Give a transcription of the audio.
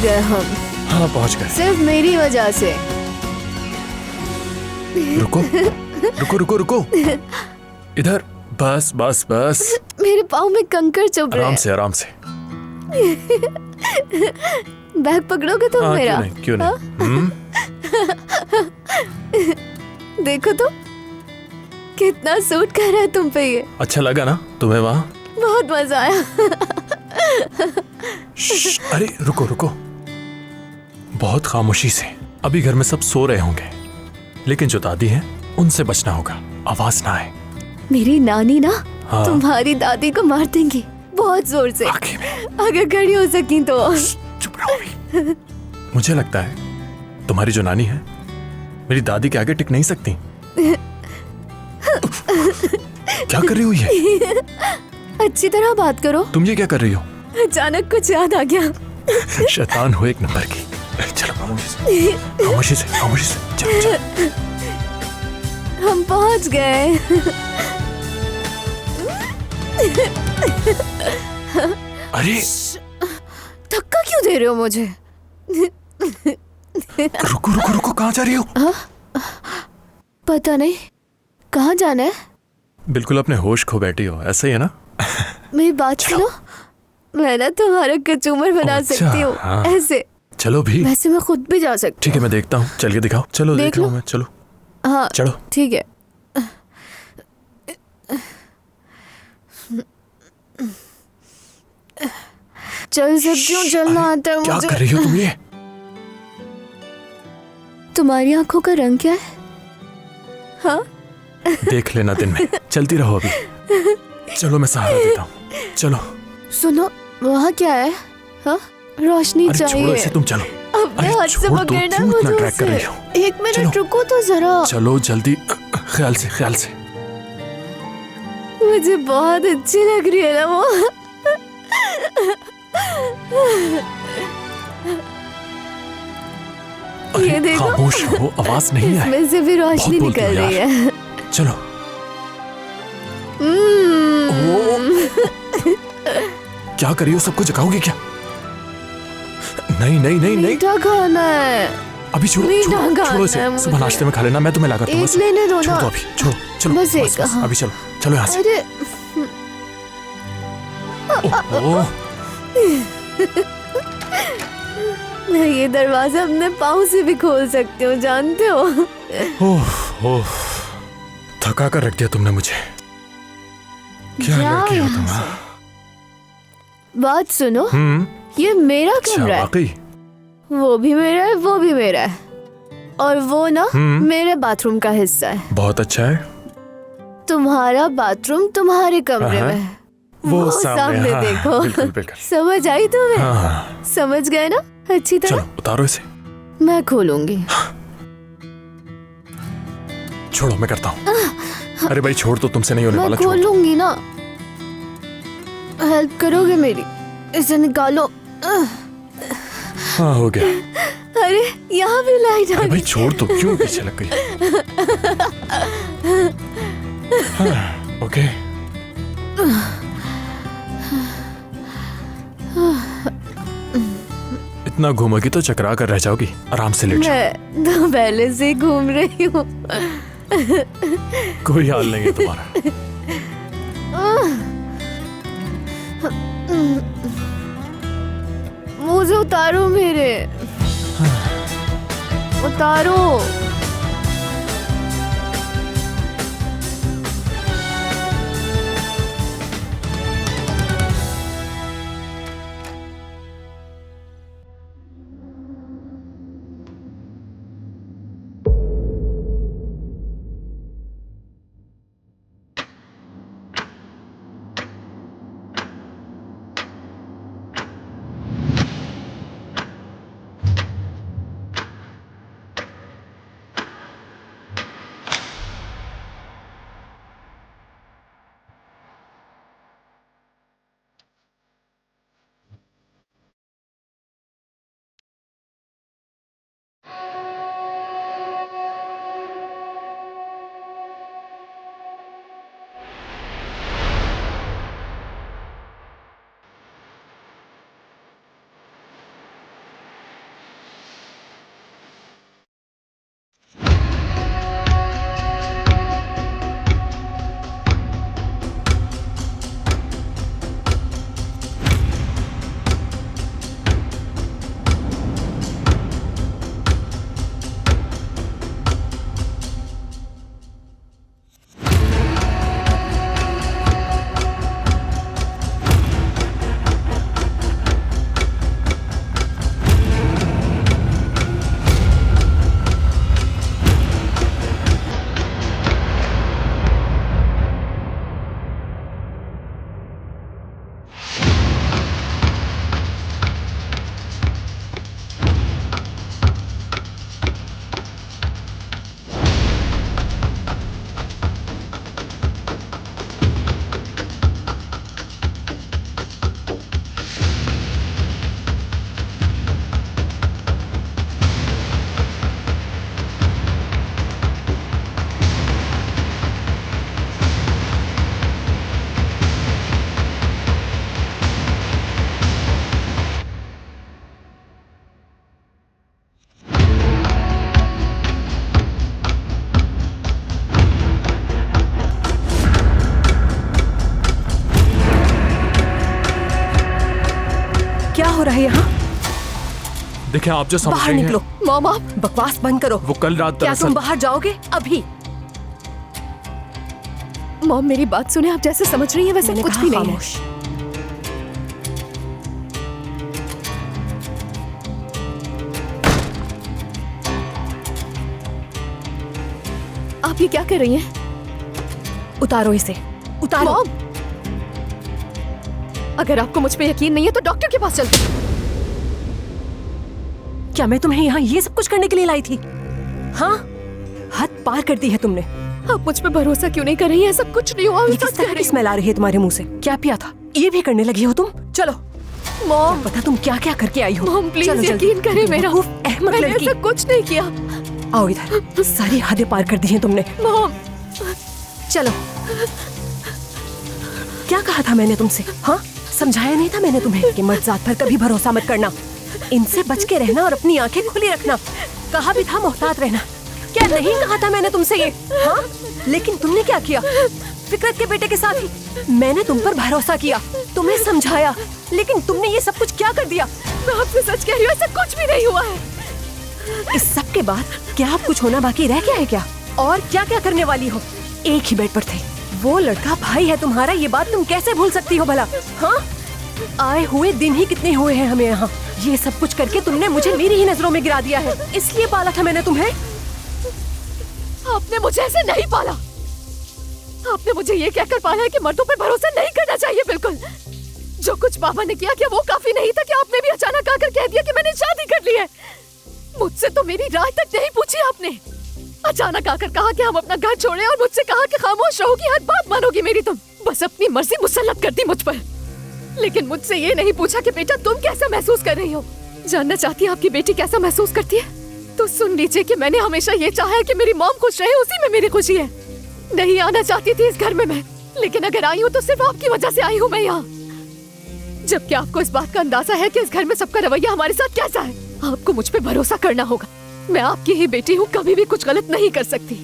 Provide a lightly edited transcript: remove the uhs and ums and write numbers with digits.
गए हम। हाँ पहुंच गए। सिर्फ मेरी वजह से। रुको रुको रुको रुको, इधर। बस बस बस। मेरे पाँव में कंकड़ चुभ रहे हैं। आराम से आराम से। बैग पकड़ोगे तुम मेरा? क्यों नहीं। देखो तो कितना सूट कर रहा है तुम पे ये। अच्छा लगा ना तुम्हें वहाँ? बहुत मजा आया। अरे रुको रुको, बहुत खामोशी से। अभी घर में सब सो रहे होंगे, लेकिन जो दादी हैं उनसे बचना होगा, आवाज ना आए। मेरी नानी ना हाँ। तुम्हारी दादी को मार देंगी बहुत जोर से, अगर खड़ी हो सकी तो। चुप रहो भी। मुझे लगता है तुम्हारी जो नानी है मेरी दादी के आगे टिक नहीं सकती। क्या कर रही हो ये? अच्छी तरह बात करो। तुम ये क्या कर रही हो? अचानक कुछ याद आ गया। शैतान हो एक नंबर की। चलो खामोशी से, खामोशी से, खामोशी से। चलो चलो। हम पहुंच गए। अरे धक्का क्यों दे रहे हो मुझे? रुको रुको रुको, कहाँ जा रही हो? पता नहीं कहाँ जाना है। बिल्कुल अपने होश खो बैठी हो, ऐसा ही है ना? मेरी बात सुनो, मैं ना तुम्हारा कचूमर बना सकती हूँ। हाँ। ऐसे चलो भी। वैसे मैं खुद भी जा सकती हूँ। ठीक है मैं देखता हूँ, चल के दिखाओ। चलो देख रहा हूँ मैं। चलो हाँ चलो। ठीक है। चल सकती हूँ, चलना आता है क्या मुझे। कर रही हो तुम ये? तुम्हारी आंखों का रंग क्या है? हाँ देख लेना दिन में। चलती रहो अभी। चलो मैं सहारा देता हूँ। चलो। सुनो, वहाँ क्या है? हाँ रोशनी अरे छोड़ो चाहिए। इसे, तुम चलो। अपने अरे हाथ से छोड़ दो, पकड़ना क्यों इतना मुझे ट्रैक कर उससे। रही हो? एक मिनट चलो। रुको तो जरा। चलो जल्दी, ख्याल से ख्याल से। मुझे बहुत अच्छी लग रही है ना वो। ये अरे देखो, खामोश रहो, आवाज नहीं आए। इसमें से भी रोशनी बहुत बोलती निकल हो रही यार। है। चलो। क्या कर रही हो? सबको जगाओगे क्या? नहीं नहीं नहीं नहीं, मीठा खाना है। अभी छोड़ो मीठा छोड़ो खाना छोड़ो है इसे। मुझे। सुबह नाश्ते में खा लेना, मैं तुम्हें ला कर दूंगा। एक लेने दो छोड़ ना। दो अभी, छोड़ो चलो। बस एक, हाँ। अभी चलो चलो यहाँ से। अरे ओह, मैं ये दरवाजा अपने पाँव से भी खोल सकती हूँ, जानते हो? ओह ओह, थका कर रख दिया तुमने मुझे। क्या जाओ लड़की हो यहाँ तुम? से। बात सुनो, हम्म। ये मेरा अच्छा कमरा है। वाकई? वो भी मेरा है, वो भी मेरा है, और वो ना मेरे बाथरूम का हिस्सा है। बहुत अच्छा है। तुम्हारा बाथरूम तुम्हारे कमरे हाँ, में है। वो सामने, हाँ, देखो। बिल्कुल बिल्कुल। समझ आई तुम्हें? हाँ। समझ गए ना अच्छी तरह? चलो उतारो इसे। मैं खोलूंगी। छोड़ो मैं करता हूँ। अरे भाई छोड़, तो तुमसे नहीं होने मैं वाला। छोड़ दो। खोलूंगी ना, हेल्प करोगे मेरी? इसे निकालो। हाँ हो गया। अरे यहाँ भी लाइट आ अरे भाई गई। छोड़ तो, क्यों पीछे लग गई? हाँ, ओके। इतना घूमोगी तो चकरा कर रह जाओगी। आराम से लेट जाओ। मैं तो पहले से ही घूम रही हूँ। कोई हाल नहीं है तुम्हारा। मुझे उतारो मेरे, उतारो। हो रहा है यहाँ? देखिए आप जो समझ बाहर रही हैं, निकलो। मॉम आप बकवास बंद करो। वो कल रात क्या दरअसल तुम बाहर जाओगे अभी? मॉम मेरी बात सुने, आप जैसे समझ रही हैं वैसे मैंने कुछ कहा भी नहीं है। खामोश। आप ये क्या कर रही हैं? उतारो इसे, उतारो। मॉम, अगर आपको मुझ पे यकीन नहीं है तो डॉक्टर के पास चलते। क्या मैं तुम्हें यहाँ ये सब कुछ करने के लिए लाई थी? हाँ, हद पार कर दी है तुमने। आप मुझ पे भरोसा क्यों नहीं कर रही हैं? ऐसा कुछ नहीं हुआ। ये किस तरह की स्मेल आ रही है तुम्हारे मुंह से? क्या पिया था? ये भी करने लगी हो तुम? चलो मॉम, पता तुम क्या क्या करके आई हो। मॉम प्लीज चलो जल्दी। यकीन करें मेरा। अहमद मैंने लड़की। ऐसा कुछ नहीं किया। आओ इधर, सारी हदें पार कर दी हैं तुमने। मॉम, चलो। क्या कहा था मैंने तुमसे? हाँ, समझाया नहीं था मैंने तुम्हें कि मर्द जात पर कभी भरोसा मत करना, इनसे बच के रहना और अपनी आंखें खुली रखना। कहा भी था मोहतात रहना। क्या नहीं कहा था मैंने तुमसे ये? हाँ, लेकिन तुमने क्या किया? फिकरत के बेटे के साथ ही मैंने तुम पर भरोसा किया, तुम्हें समझाया, लेकिन तुमने ये सब कुछ क्या कर दिया? मैं आपसे सच कह रही हूँ, ऐसा कुछ भी नहीं हुआ है। इस सब के बाद क्या अब कुछ होना बाकी रह गया है क्या? और क्या क्या करने वाली हो? एक ही बेड पर थे, वो लड़का भाई है तुम्हारा, ये बात तुम कैसे भूल सकती हो भला? हाँ, आए हुए दिन ही कितने हुए हैं हमें यहाँ। ये सब कुछ करके तुमने मुझे मेरी ही नजरों में गिरा दिया है, इसलिए पाला था मैंने तुम्हें। आपने मुझे ऐसे नहीं पाला। आपने मुझे ये कहकर पाला है कि मर्दों पर भरोसा नहीं करना चाहिए। बिल्कुल, जो कुछ बाबा ने किया क्या वो काफी नहीं था कि आपने भी अचानक आकर कह दिया कि मैंने शादी कर ली है? मुझसे तो मेरी राय तक नहीं पूछी आपने। अचानक आकर कहा कि हम अपना घर छोड़े और मुझसे कहा कि खामोश रहोगी, हर बात मानोगी मेरी तुम। बस अपनी मर्जी मुसल्लत कर दी मुझ पर, लेकिन मुझसे ये नहीं पूछा कि बेटा तुम कैसा महसूस कर रही हो। जानना चाहती है आपकी बेटी कैसा महसूस करती है? तो सुन लीजिए कि मैंने हमेशा ये चाहा है कि मेरी मॉम खुश रहे, उसी में मेरी खुशी है। नहीं आना चाहती थी इस घर में मैं, लेकिन अगर आई हूँ तो सिर्फ आपकी वजह से आई हूँ मैं यहाँ। जबकि आपको इस बात का अंदाजा है कि इस घर में सबका रवैया हमारे साथ कैसा है। आपको मुझ पे भरोसा करना होगा। मैं आपकी ही बेटी हूँ, कभी भी कुछ गलत नहीं कर सकती।